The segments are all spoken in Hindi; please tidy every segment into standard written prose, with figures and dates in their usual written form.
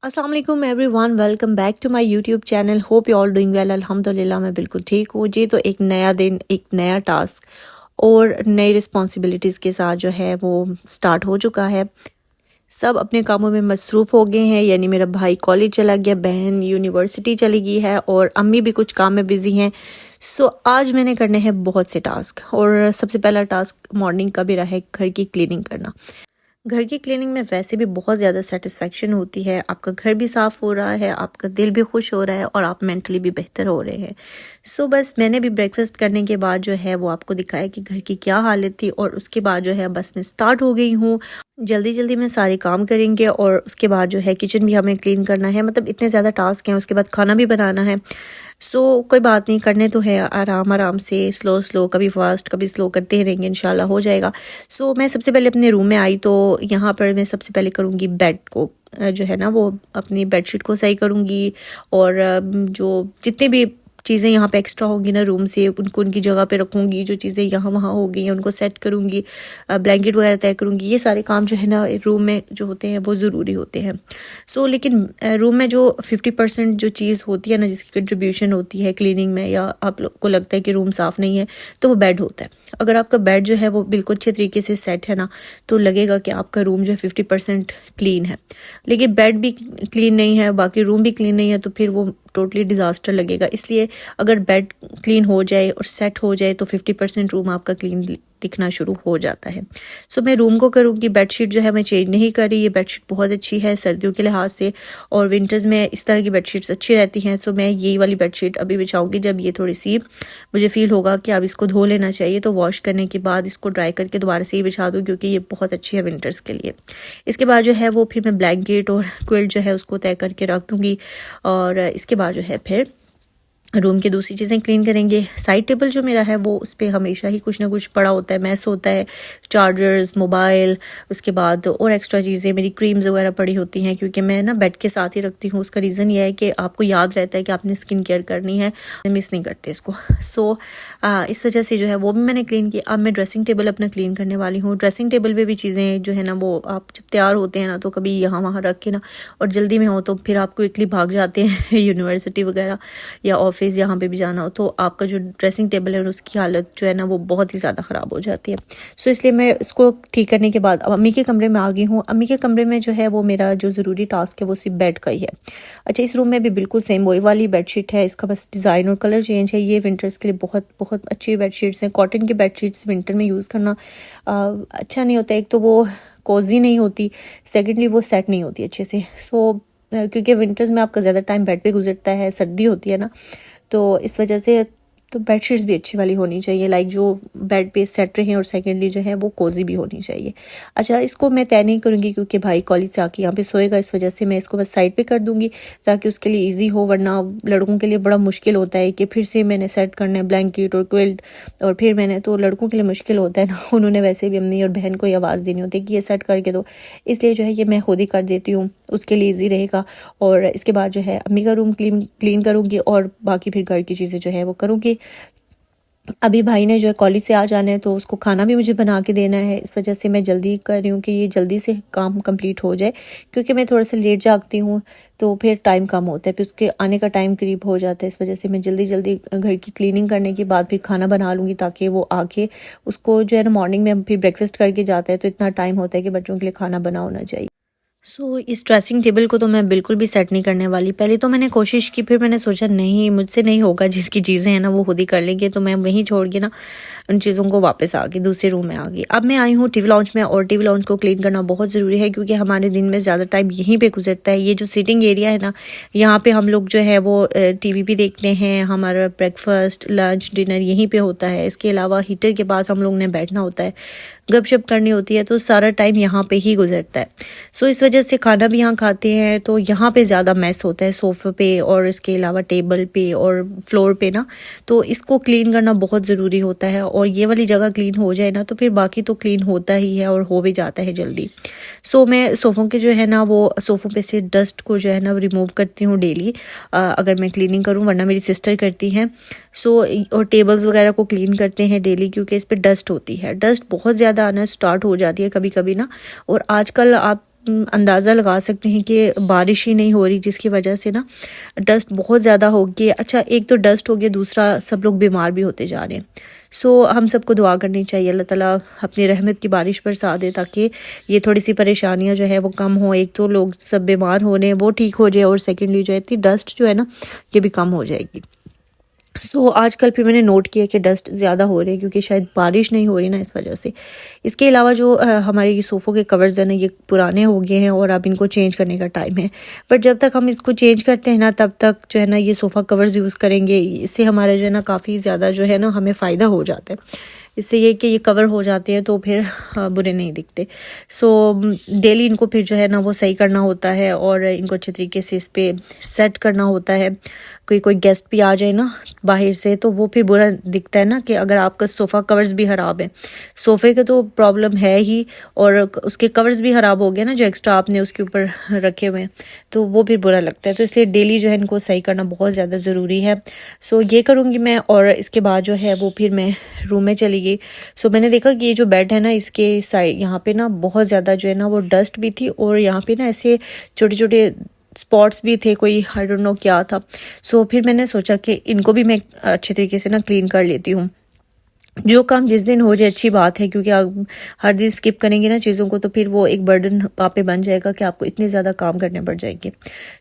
अस्सलाम वालेकुम everyone, welcome back to my YouTube channel. Hope you all doing well. अल्हम्दुलिल्लाह मैं बिल्कुल ठीक हूँ जी। तो एक नया दिन, एक नया टास्क और नई रिस्पॉन्सिबिलिटीज़ के साथ जो है वो स्टार्ट हो चुका है। सब अपने कामों में मसरूफ़ हो गए हैं, यानी मेरा भाई कॉलेज चला गया, बहन यूनिवर्सिटी चली गई है और अम्मी भी कुछ काम में बिज़ी हैं। सो आज मैंने करने हैं बहुत से टास्क और सबसे पहला टास्क मॉर्निंग का भी रहा है घर की क्लीनिंग करना। घर की क्लीनिंग में वैसे भी बहुत ज़्यादा सेटिस्फेक्शन होती है। आपका घर भी साफ़ हो रहा है, आपका दिल भी खुश हो रहा है और आप मेंटली भी बेहतर हो रहे हैं। सो बस मैंने भी ब्रेकफास्ट करने के बाद जो है वो आपको दिखाया कि घर की क्या हालत थी और उसके बाद जो है बस मैं स्टार्ट हो गई हूँ। जल्दी जल्दी में सारे काम करेंगे और उसके बाद जो है किचन भी हमें क्लीन करना है। मतलब इतने ज़्यादा टास्क हैं, उसके बाद खाना भी बनाना है। सो कोई बात नहीं, करने तो है आराम आराम से, स्लो स्लो, कभी फास्ट कभी स्लो करते ही रहेंगे, इंशाल्लाह हो जाएगा। सो मैं सबसे पहले अपने रूम में आई तो यहाँ पर मैं सबसे पहले करूँगी बेड को जो है ना वो अपनी बेडशीट को सही करूँगी और जो जितने भी चीज़ें यहाँ पे एक्स्ट्रा होंगी ना रूम से उनको उनकी जगह पे रखूँगी। जो चीज़ें यहाँ वहाँ हो गई हैं उनको सेट करूँगी, ब्लैंकेट वगैरह तय करूँगी। ये सारे काम जो है ना रूम में जो होते हैं वो ज़रूरी होते हैं। सो लेकिन रूम में जो 50% जो चीज़ होती है ना जिसकी कंट्रीब्यूशन होती है क्लीनिंग में, या आप लोग को लगता है कि रूम साफ़ नहीं है, तो वो बेड होता है। अगर आपका बेड जो है वो बिल्कुल अच्छे तरीके से सेट है ना तो लगेगा कि आपका रूम जो है 50% क्लीन है। लेकिन बेड भी क्लीन नहीं है, बाकी रूम भी क्लीन नहीं है, तो फिर वो टोटली डिज़ास्टर लगेगा। इसलिए अगर बेड क्लीन हो जाए और सेट हो जाए तो 50% रूम आपका क्लीन दिखना शुरू हो जाता है। सो मैं रूम को करूँगी। बेडशीट जो है मैं चेंज नहीं कर रही, ये बेडशीट बहुत अच्छी है सर्दियों के लिहाज से और विंटर्स में इस तरह की बेडशीट्स अच्छी रहती हैं। सो मैं यही वाली बेडशीट अभी बिछाऊँगी। जब ये थोड़ी सी मुझे फ़ील होगा कि अब इसको धो लेना चाहिए तो वॉश करने के बाद इसको ड्राई करके दोबारा से ही बिछा दूँ, क्योंकि ये बहुत अच्छी है विंटर्स के लिए। इसके बाद जो है वो फिर मैं ब्लैंकेट और क्विल्ट जो है उसको तय करके रख दूँगी और इसके बाद जो है फिर रूम की दूसरी चीज़ें क्लीन करेंगे। साइड टेबल जो मेरा है वो उस पर हमेशा ही कुछ ना कुछ पड़ा होता है, मैस होता है, चार्जर्स, मोबाइल, उसके बाद और एक्स्ट्रा चीज़ें, मेरी क्रीम्स वगैरह पड़ी होती हैं, क्योंकि मैं ना बेड के साथ ही रखती हूँ। उसका रीज़न ये है कि आपको याद रहता है कि आपने स्किन केयर करनी है, मिस नहीं करते इसको। सो इस वजह से जो है वो भी मैंने क्लीन किया। अब मैं ड्रेसिंग टेबल अपना क्लीन करने वाली हूँ। ड्रेसिंग टेबल पर भी चीज़ें जो है ना वो आप जब तैयार होते हैं ना तो कभी यहाँ वहाँ रख के ना और जल्दी में हो तो फिर आप क्विकली भाग जाते हैं यूनिवर्सिटी वगैरह या ऑफिस यहाँ पे भी जाना हो, तो आपका जो ड्रेसिंग टेबल है उसकी हालत जो है ना वो बहुत ही ज़्यादा ख़राब हो जाती है। सो इसलिए मैं इसको ठीक करने के बाद अब अम्मी के कमरे में आ गई हूँ। अम्मी के कमरे में जो है वो मेरा जो ज़रूरी टास्क है वो सिर्फ बेड का ही है। अच्छा, इस रूम में भी बिल्कुल सेम वही वाली बेडशीट है, इसका बस डिज़ाइन और कलर चेंज है। ये विंटर्स के लिए बहुत बहुत अच्छी बेडशीट्स हैं। कॉटन की बेडशीट्स विंटर में यूज़ करना अच्छा नहीं होता। एक तो वो कोजी नहीं होती, सेकेंडली वो सेट नहीं होती अच्छे से। सो क्योंकि विंटर्स में आपका ज़्यादा टाइम बेड पे गुजरता है, सर्दी होती है ना, तो इस वजह से तो बेडशीट्स भी अच्छी वाली होनी चाहिए, लाइक जो बेड पे सेट रहे और सेकेंडली जो है वो कोजी भी होनी चाहिए। अच्छा, इसको मैं तय नहीं करूँगी क्योंकि भाई कॉलेज से आके यहाँ पे सोएगा, इस वजह से मैं इसको बस साइड पे कर दूँगी ताकि उसके लिए इजी हो। वरना लड़कों के लिए बड़ा मुश्किल होता है कि फिर से मैंने सेट करना है ब्लैंकेट और क्विल्ट, और फिर मैंने तो लड़कों के लिए मुश्किल होता है ना। उन्होंने वैसे भी अम्मी और बहन को ये आवाज़ देनी होती है कि ये सेट करके दो, इसलिए जो है ये मैं खुद ही कर देती हूँ, उसके लिए ईजी रहेगा। और इसके बाद जो है अम्मी का रूम क्लीन करूँगी और बाकी फिर घर की चीज़ें जो है वो करूँगी। अभी भाई ने जो है कॉलेज से आ जाना है तो उसको खाना भी मुझे बना के देना है, इस वजह से मैं जल्दी कर रही हूँ कि ये जल्दी से काम कंप्लीट हो जाए, क्योंकि मैं थोड़ा सा लेट जागती हूँ तो फिर टाइम कम होता है, फिर उसके आने का टाइम करीब हो जाता है। इस वजह से मैं जल्दी जल्दी घर की क्लीनिंग करने के बाद फिर खाना बना लूँगी ताकि वो आके उसको जो है ना मॉर्निंग में फिर ब्रेकफास्ट करके जाता है तो इतना टाइम होता है कि बच्चों के लिए खाना बना होना चाहिए। सो इस ड्रेसिंग टेबल को तो मैं बिल्कुल भी सेट नहीं करने वाली। पहले तो मैंने कोशिश की, फिर मैंने सोचा नहीं, मुझसे नहीं होगा, जिसकी चीज़ें हैं ना वो खुद ही कर लेंगे, तो मैं वहीं छोड़ के ना उन चीज़ों को वापस आ गई, दूसरे रूम में आ गई। अब मैं आई हूँ टीवी लाउंज में और टीवी लाउंज को क्लीन करना बहुत ज़रूरी है क्योंकि हमारे दिन में ज़्यादा टाइम यहीं पर गुजरता है। ये जो सीटिंग एरिया है ना, यहाँ पर हम लोग जो है वो TV भी देखते हैं, हमारा ब्रेकफास्ट लंच डिनर यहीं पर होता है। इसके अलावा हीटर के पास हम लोग ने बैठना होता है, गपशप करनी होती है, तो सारा टाइम यहाँ पे ही गुजरता है। सो इस वजह से खाना भी यहाँ खाते हैं तो यहाँ पे ज़्यादा मैस होता है सोफ़े पे और इसके अलावा टेबल पे और फ्लोर पे ना, तो इसको क्लीन करना बहुत ज़रूरी होता है। और ये वाली जगह क्लीन हो जाए ना तो फिर बाकी तो क्लीन होता ही है और हो भी जाता है जल्दी। सो मैं सोफ़ों के जो है ना वो सोफ़ों पे से डस्ट को जो है ना रिमूव करती हूँ डेली, अगर मैं क्लीनिंग करूँ, वरना मेरी सिस्टर करती हैं। सो और टेबल्स वगैरह को क्लीन करते हैं डेली क्योंकि इस पर डस्ट होती है। डस्ट बहुत ज़्यादा आना स्टार्ट हो जाती है कभी कभी ना, और आजकल आप अंदाज़ा लगा सकते हैं कि बारिश ही नहीं हो रही, जिसकी वजह से ना डस्ट बहुत ज़्यादा हो गई। अच्छा, एक तो डस्ट हो गया, दूसरा सब लोग बीमार भी होते जा रहे हैं। सो हम सबको दुआ करनी चाहिए अल्लाह ताला अपनी रहमत की बारिश बरसा दे, ताकि ये थोड़ी सी परेशानियां जो है वो कम हो। एक तो लोग सब बीमार हो रहे हैं, वो ठीक हो जाए, और सेकेंडली जो है इतनी डस्ट जो है ना ये भी कम हो जाएगी। सो आजकल फिर मैंने नोट किया कि डस्ट ज़्यादा हो रही है, क्योंकि शायद बारिश नहीं हो रही ना, इस वजह से। इसके अलावा जो हमारे ये सोफ़ों के कवर्स हैं ना, ये पुराने हो गए हैं और अब इनको चेंज करने का टाइम है। बट जब तक हम इसको चेंज करते हैं ना, तब तक जो है ना ये सोफ़ा कवर्स यूज़ करेंगे। इससे हमारा जो है ना काफ़ी ज़्यादा जो है ना हमें फ़ायदा हो जाता है। इससे ये कि ये कवर हो जाते हैं तो फिर बुरे नहीं दिखते। सो डेली इनको फिर जो है ना वो सही करना होता है, और इनको अच्छे तरीके से इस पर सेट करना होता है। कोई गेस्ट भी आ जाए ना बाहर से, तो वो फिर बुरा दिखता है ना, कि अगर आपका सोफ़ा कवर्स भी ख़राब है, सोफ़े के तो प्रॉब्लम है ही, और उसके कवर्स भी ख़राब हो गए ना जो एक्स्ट्रा आपने उसके ऊपर रखे हुए हैं, तो वो फिर बुरा लगता है। तो इसलिए डेली जो है इनको सही करना बहुत ज़्यादा ज़रूरी है। सो ये करूँगी मैं, और इसके बाद जो है वो फिर मैं रूम में चली गई। सो मैंने देखा कि ये जो बेड है ना, इसके साइड यहाँ पे ना बहुत ज़्यादा जो है ना वो डस्ट भी थी, और यहाँ पे ना ऐसे छोटे छोटे स्पॉट्स भी थे, कोई आई डोंट नो क्या था। सो फिर मैंने सोचा कि इनको भी मैं अच्छे तरीके से ना क्लीन कर लेती हूँ। जो काम जिस दिन हो जाए अच्छी बात है, क्योंकि आप हर दिन स्किप करेंगे ना चीज़ों को, तो फिर वो एक बर्डन आप पे बन जाएगा कि आपको इतने ज़्यादा काम करने पड़ जाएंगे।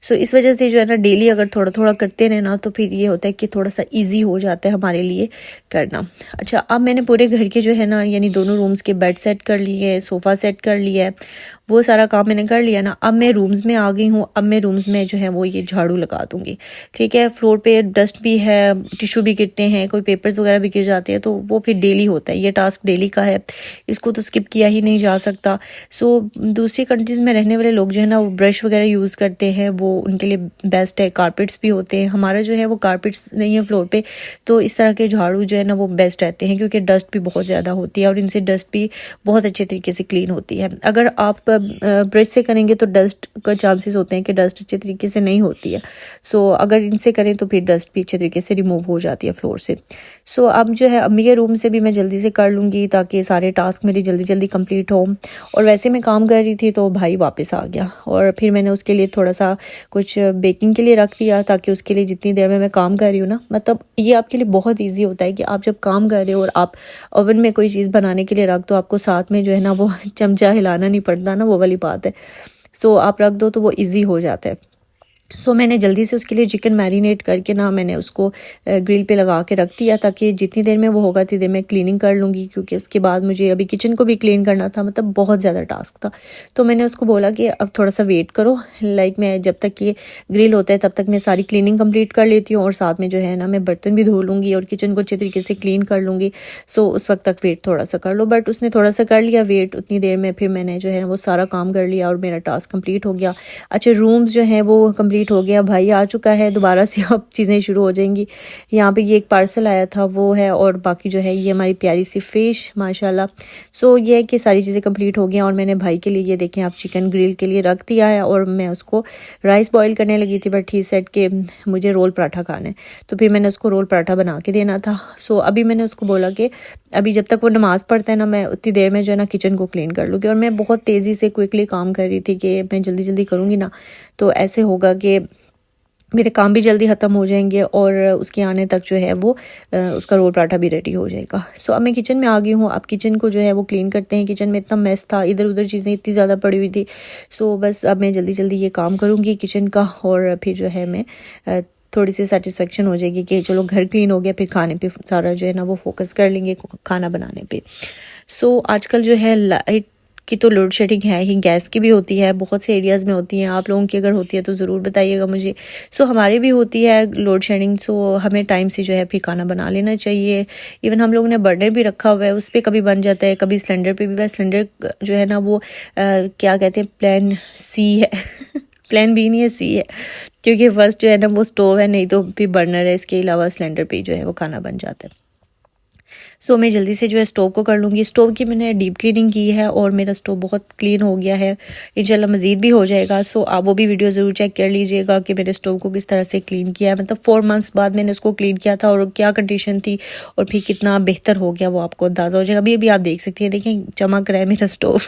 सो इस वजह से जो है ना डेली अगर थोड़ा थोड़ा करते रहे ना, तो फिर ये होता है कि थोड़ा सा इजी हो जाता है हमारे लिए करना। अच्छा, अब मैंने पूरे घर के जो है ना, यानी दोनों रूम्स के बेड सेट कर लिए है, सोफ़ा सेट कर लिया है, वो सारा काम मैंने कर लिया ना। अब मैं रूम्स में आ गई हूँ। अब मैं रूम्स में जो है वो ये झाड़ू लगा दूंगी। ठीक है, फ्लोर पे डस्ट भी है, टिश्यू भी गिरते हैं, कोई पेपर्स वगैरह भी गिर जाते हैं, तो वो फिर डेली होता है, ये टास्क डेली का है, इसको तो स्किप किया ही नहीं जा सकता। सो दूसरी कंट्रीज़ में रहने वाले लोग जो है ना वो ब्रश वगैरह यूज़ करते हैं, वो उनके लिए बेस्ट है। कारपेट्स भी होते हैं, हमारा जो है वो कारपेट्स नहीं है फ्लोर पे, तो इस तरह के झाड़ू जो है ना वो बेस्ट रहते हैं, क्योंकि डस्ट भी बहुत ज़्यादा होती है और इनसे डस्ट भी बहुत अच्छे तरीके से क्लीन होती है। अगर आप ब्रश से करेंगे तो डस्ट का चांसेस होते हैं कि डस्ट अच्छे तरीके से नहीं होती है। सो अगर इनसे करें तो फिर डस्ट भी अच्छे तरीके से रिमूव हो जाती है फ्लोर से। सो अब जो है अम्मी के रूम से भी मैं जल्दी से कर लूँगी, ताकि सारे टास्क मेरी जल्दी जल्दी कंप्लीट हो। और वैसे मैं काम कर रही थी तो भाई वापस आ गया, और फिर मैंने उसके लिए थोड़ा सा कुछ बेकिंग के लिए रख दिया, ताकि उसके लिए जितनी देर में मैं काम कर रही हूँ ना, मतलब ये आपके लिए बहुत ईजी होता है कि आप जब काम कर रहे हो और आप ओवन में कोई चीज़ बनाने के लिए रख दो, आपको साथ में जो है ना वो चमचा हिलाना नहीं पड़ता ना, वो वाली बात है। सो आप रख दो तो वो इजी हो जाता है। सो मैंने जल्दी से उसके लिए चिकन मैरिनेट करके ना मैंने उसको ग्रिल पे लगा के रख दिया, ताकि जितनी देर में वो होगा उतनी देर में क्लीनिंग कर लूँगी, क्योंकि उसके बाद मुझे अभी किचन को भी क्लीन करना था, मतलब बहुत ज़्यादा टास्क था। तो मैंने उसको बोला कि अब थोड़ा सा वेट करो, लाइक मैं जब तक ये ग्रिल होता है तब तक मैं सारी क्लीनिंग कंप्लीट कर लेती हूँ, और साथ में जो है ना मैं बर्तन भी धो लूँगी और किचन को अच्छे तरीके से क्लीन कर लूँगी। सो उस वक्त तक वेट थोड़ा सा कर लो। बट उसने थोड़ा सा कर लिया वेट, उतनी देर में फिर मैंने जो है ना वो सारा काम कर लिया और मेरा टास्क कंप्लीट हो गया। अच्छा, रूम्स जो है वो कंप्लीट हो गया, भाई आ चुका है, दोबारा से अब चीज़ें शुरू हो जाएंगी। यहाँ पे ये एक पार्सल आया था वो है, और बाकी जो है ये हमारी प्यारी सी फ़िश माशाल्लाह। सो ये है कि सारी चीज़ें कंप्लीट हो गई, और मैंने भाई के लिए ये देखें आप चिकन ग्रिल के लिए रख दिया है, और मैं उसको राइस बॉईल करने लगी थी, बट ही सेट के मुझे रोल पराठा खाना है, तो फिर मैंने उसको रोल पराठा बना के देना था। सो अभी मैंने उसको बोला कि अभी जब तक वो नमाज़ पढ़ता है ना, मैं उतनी देर में जो है ना किचन को क्लीन कर लूँगी। और मैं बहुत तेज़ी से क्विकली काम कर रही थी कि मैं जल्दी जल्दी करूँगी ना, तो ऐसे होगा कि मेरे काम भी जल्दी ख़त्म हो जाएंगे, और उसके आने तक जो है वो उसका रोल पराठा भी रेडी हो जाएगा। सो अब मैं किचन में आ गई हूँ। अब किचन को जो है वो क्लीन करते हैं। किचन में इतना मेस था, इधर उधर चीज़ें इतनी ज़्यादा पड़ी हुई थी। सो बस अब मैं जल्दी जल्दी ये काम करूँगी किचन का, और फिर जो है मैं थोड़ी सी सेटिस्फेक्शन हो जाएगी कि चलो घर क्लीन हो गया, फिर खाने पे सारा जो है ना वो फोकस कर लेंगे, खाना बनाने पे। सो आजकल जो है लाइट की तो लोड शेडिंग है ही, गैस की भी होती है, बहुत से एरियाज़ में होती है। आप लोगों की अगर होती है तो ज़रूर बताइएगा मुझे। सो हमारे भी होती है लोड शेडिंग, सो हमें टाइम से जो है फिर खाना बना लेना चाहिए। इवन हम लोगों ने बर्नर भी रखा हुआ है, उस पर कभी बन जाता है, कभी सिलेंडर पे भी। सिलेंडर जो है ना वो क्या कहते हैं, प्लान सी है प्लान बी नहीं है, सी है, क्योंकि फर्स्ट जो है ना वो स्टोव है, नहीं तो फिर बर्नर है। इसके अलावा सिलेंडर पे जो है वो खाना बन जाता है। सो मैं जल्दी से जो है स्टोव को कर लूँगी। स्टोव की मैंने डीप क्लीनिंग की है, और मेरा स्टोव बहुत क्लीन हो गया है, इंशाल्लाह मज़ीद भी हो जाएगा। सो आप वो भी वीडियो ज़रूर चेक कर लीजिएगा कि मैंने स्टोव को किस तरह से क्लीन किया है। मतलब 4 मंथ्स बाद मैंने उसको क्लीन किया था, और क्या कंडीशन थी और फिर कितना बेहतर हो गया वो आपको अंदाज़ा हो जाएगा। अभी अभी आप देख सकती हैं, देखें चमक रहा है मेरा स्टोव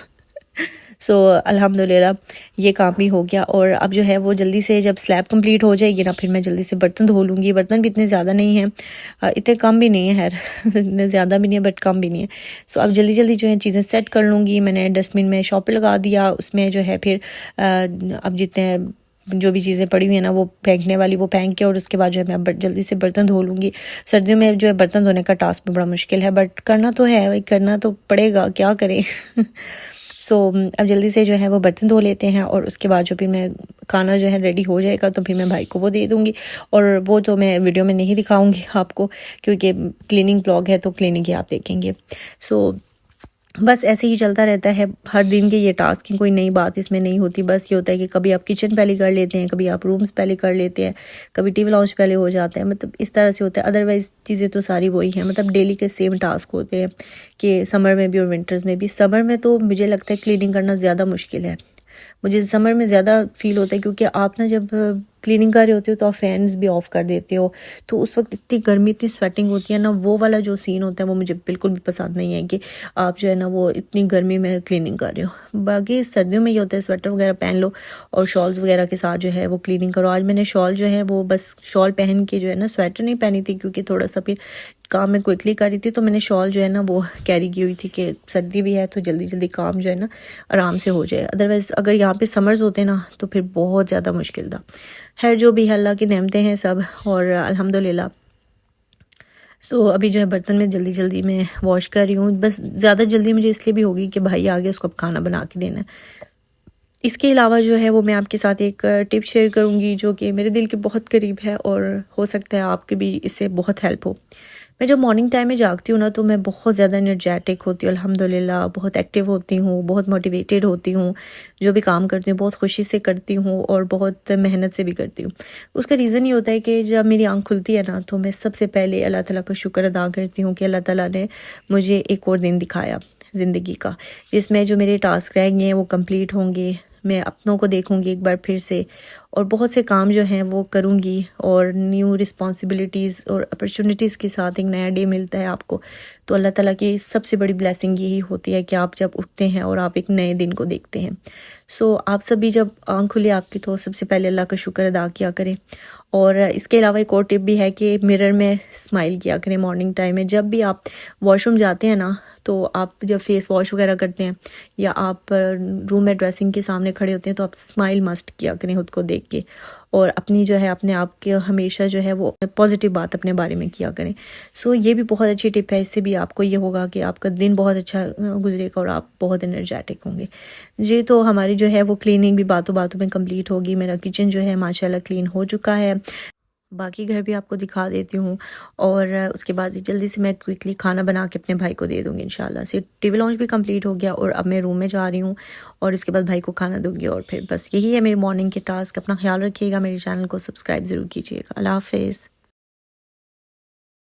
सो अल्हम्दुलिल्लाह ये काम भी हो गया। और अब जो है वो जल्दी से जब स्लैब कंप्लीट हो जाएगी ना, फिर मैं जल्दी से बर्तन धो लूँगी। बर्तन भी इतने ज़्यादा नहीं हैं, इतने कम भी नहीं है खैर इतने ज़्यादा भी नहीं है बट कम भी नहीं है। सो अब जल्दी जल्दी जो है चीज़ें सेट कर लूँगी। मैंने डस्टबिन में शॉप पे लगा दिया, उसमें जो है फिर अब जितने जो भी चीज़ें पड़ी हुई हैं ना वो फेंकने वाली वो फेंक के, और उसके बाद जो है मैं जल्दी से बर्तन धो लूँगी। सर्दियों में जो है बर्तन धोने का टास्क भी बड़ा मुश्किल है, बट करना तो है भाई, करना तो पड़ेगा, क्या करें सो अब जल्दी से जो है वो बर्तन धो लेते हैं, और उसके बाद जो फिर मैं खाना जो है रेडी हो जाएगा तो फिर मैं भाई को वो दे दूँगी। और वो तो मैं वीडियो में नहीं दिखाऊँगी आपको, क्योंकि क्लीनिंग व्लॉग है तो क्लीनिंग ही आप देखेंगे। सो बस ऐसे ही चलता रहता है हर दिन के ये टास्क की, कोई नई बात इसमें नहीं होती। बस ये होता है कि कभी आप किचन पहले कर लेते हैं, कभी आप रूम्स पहले कर लेते हैं, कभी टीवी लॉन्च पहले हो जाता है, मतलब इस तरह से होता है। अदरवाइज़ चीज़ें तो सारी वही हैं, मतलब डेली के सेम टास्क होते हैं कि समर में भी और विंटर्स में भी। समर में तो मुझे लगता है क्लीनिंग करना ज़्यादा मुश्किल है, मुझे समर में ज़्यादा फील होता है, क्योंकि आप ना जब क्लीनिंग कर रहे होते हो तो आप फैंस भी ऑफ़ कर देते हो, तो उस वक्त इतनी गर्मी इतनी स्वेटिंग होती है ना, वो वाला जो सीन होता है वो मुझे बिल्कुल भी पसंद नहीं है कि आप जो है ना वो इतनी गर्मी में क्लीनिंग कर रहे हो। बाकी सर्दियों में ये होता है स्वेटर वगैरह पहन लो और शॉल्स वगैरह के साथ जो है वो क्लीनिंग करो। आज मैंने शॉल जो है वो बस शॉल पहन के जो है ना, स्वेटर नहीं पहनी थी क्योंकि थोड़ा सा फिर काम में क्विकली कर रही थी, तो मैंने शॉल जो है ना वो कैरी की हुई थी कि सर्दी भी है तो जल्दी जल्दी काम जो है ना आराम से हो जाए। अदरवाइज़ अगर यहाँ पे समर्स होते ना तो फिर बहुत ज़्यादा मुश्किल था। खैर जो भी है अल्लाह की नेमतें हैं सब, और अल्हम्दुलिल्लाह। सो अभी जो है बर्तन में जल्दी जल्दी मैं वॉश कर रही हूँ। बस ज़्यादा जल्दी मुझे इसलिए भी होगी कि भाई आ गया, उसको अब खाना बना के देना है। इसके अलावा जो है वो मैं आपके साथ एक टिप शेयर करूँगी जो कि मेरे दिल के बहुत करीब है, और हो सकता है आपके भी इससे बहुत हेल्प हो। मैं जब मॉर्निंग टाइम में जागती हूँ ना तो मैं बहुत ज़्यादा एनर्जेटिक होती हूँ अल्हम्दुलिल्लाह, बहुत एक्टिव होती हूँ, बहुत मोटिवेटेड होती हूँ। जो भी काम करती हूँ बहुत खुशी से करती हूँ और बहुत मेहनत से भी करती हूँ। उसका रीज़न ये होता है कि जब मेरी आँख खुलती है ना तो मैं सबसे पहले अल्लाह ताला का शुक्र अदा करती हूँ कि अल्लाह ताला ने मुझे एक और दिन दिखाया ज़िंदगी का, जिसमें जो मेरे टास्क रह गए हैं वो कंप्लीट होंगे। मैं अपनों को देखूंगी एक बार फिर से, और बहुत से काम जो हैं वो करूंगी, और न्यू रिस्पॉन्सिबिलिटीज़ और अपॉर्चुनिटीज़ के साथ एक नया डे मिलता है आपको। तो अल्लाह ताला की सबसे बड़ी ब्लेसिंग यही होती है कि आप जब उठते हैं और आप एक नए दिन को देखते हैं। सो आप सभी जब आँख खुले आपकी तो सबसे पहले अल्लाह का शुक्र अदा किया करें। और इसके अलावा एक और टिप भी है कि मिरर में स्माइल किया करें मॉर्निंग टाइम में। जब भी आप वॉशरूम जाते हैं ना तो आप जब फेस वॉश वगैरह करते हैं या आप रूम में ड्रेसिंग के सामने खड़े होते हैं तो आप स्माइल मस्ट किया करें खुद को देख के, और अपनी जो है अपने आप के हमेशा जो है वो पॉजिटिव बात अपने बारे में किया करें। सो ये भी बहुत अच्छी टिप है, इससे भी आपको ये होगा कि आपका दिन बहुत अच्छा गुजरेगा और आप बहुत एनर्जेटिक होंगे जी। तो हमारी जो है वो क्लीनिंग भी बातों बातों में कंप्लीट होगी। मेरा किचन जो है माशाल्लाह क्लीन हो चुका है, बाकी घर भी आपको दिखा देती हूँ, और उसके बाद भी जल्दी से मैं क्विकली खाना बना के अपने भाई को दे दूँगी इंशाल्लाह से। टीवी लॉन्च भी कंप्लीट हो गया और अब मैं रूम में जा रही हूँ, और इसके बाद भाई को खाना दूँगी, और फिर बस यही है मेरे मॉर्निंग के टास्क। अपना ख्याल रखिएगा, मेरे चैनल को सब्सक्राइब ज़रूर कीजिएगा। अल्लाह हाफ़िज़।